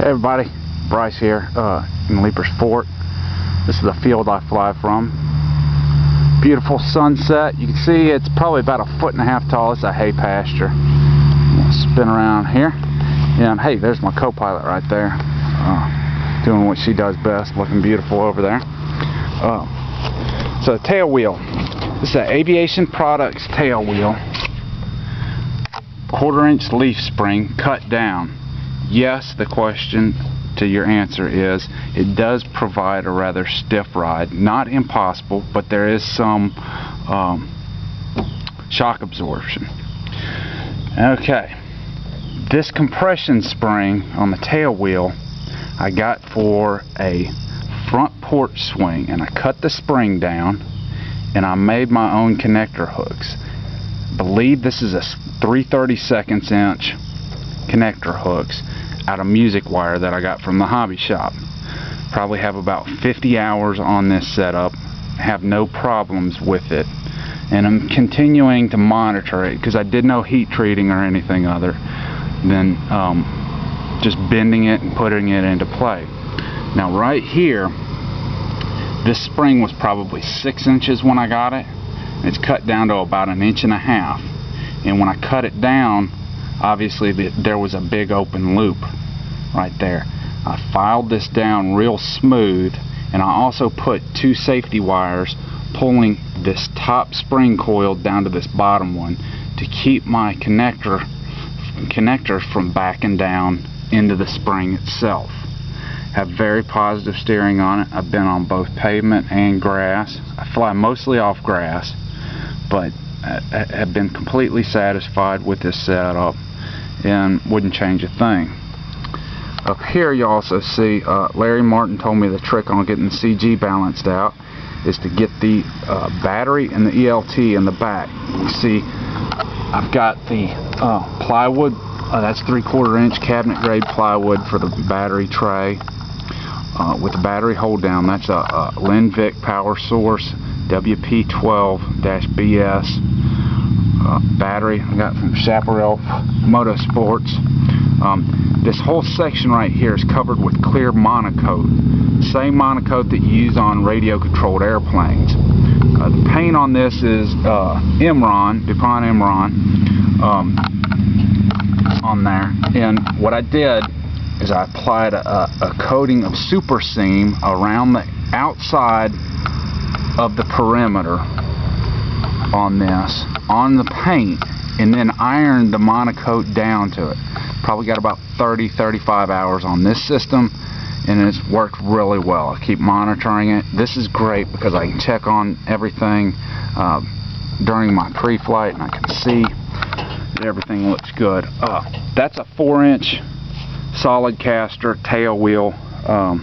Hey everybody, Bryce here in Leapers Fort. This is the field I fly from. Beautiful sunset. You can see it's probably about 1.5 feet tall. It's a hay pasture. I'm gonna spin around here. And hey, there's my co-pilot right there. Doing what she does best, looking beautiful over there. So the tail wheel. This is an Aviation Products tail wheel. 1/4-inch leaf spring cut down. Yes, the question to your answer is it does provide a rather stiff ride. Not impossible, but there is some shock absorption. Okay, this compression spring on the tail wheel I got for a front porch swing, and I cut the spring down and I made my own connector hooks. Believe this is a 3/32 inch connector hooks out of music wire that I got from the hobby shop. Probably have about 50 hours on this setup, have no problems with it, and I'm continuing to monitor it because I did no heat treating or anything other than just bending it and putting it into play. Now right here, this spring was probably 6 inches when I got it. It's cut down to about 1.5 inches, and when I cut it down, obviously there was a big open loop right there. I filed this down real smooth, and I also put 2 safety wires pulling this top spring coil down to this bottom one to keep my connector from backing down into the spring itself. Have very positive steering on it. I've been on both pavement and grass. I fly mostly off grass, but I have been completely satisfied with this setup and wouldn't change a thing. Up here you also see Larry Martin told me the trick on getting the CG balanced out is to get the battery and the ELT in the back. You see I've got the plywood, that's 3/4 inch cabinet grade plywood for the battery tray with the battery hold down. That's a Linvic power source WP12-BS battery I got from Chaparral Motorsports. This whole section right here is covered with clear monocoat, same monocoat that you use on radio controlled airplanes. The paint on this is DuPont Imron on there, and what I did is I applied a coating of super seam around the outside of the perimeter on this, on the paint, and then ironed the monocoat down to it. Probably got about 30-35 hours on this system, and it's worked really well. I keep monitoring it. This is great because I can check on everything during my pre-flight, and I can see that everything looks good. That's a 4-inch solid caster tail wheel. I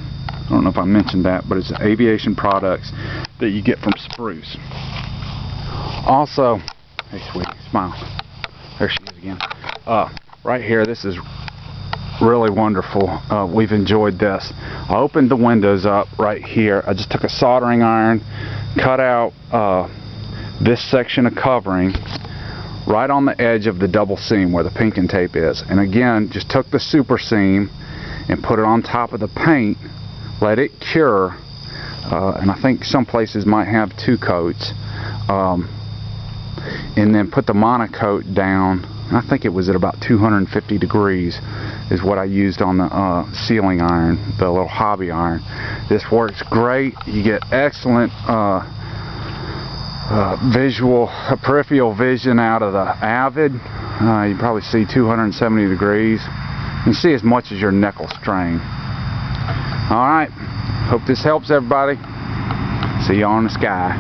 don't know if I mentioned that, but it's Aviation Products that you get from Spruce. Also, hey sweetie, smile. There she is again. Right here, this is really wonderful. We've enjoyed this. I opened the windows up right here. I just took a soldering iron, cut out this section of covering right on the edge of the double seam where the pinking tape is, and again just took the super seam and put it on top of the paint, let it cure, and I think some places might have 2 coats, and then put the monocoat down. I think it was at about 250 degrees is what I used on the sealing iron, the little hobby iron. This works great. You get excellent peripheral vision out of the Avid. You can probably see 270 degrees. You can see as much as your nickel strain. Alright, hope this helps everybody. See you on the sky.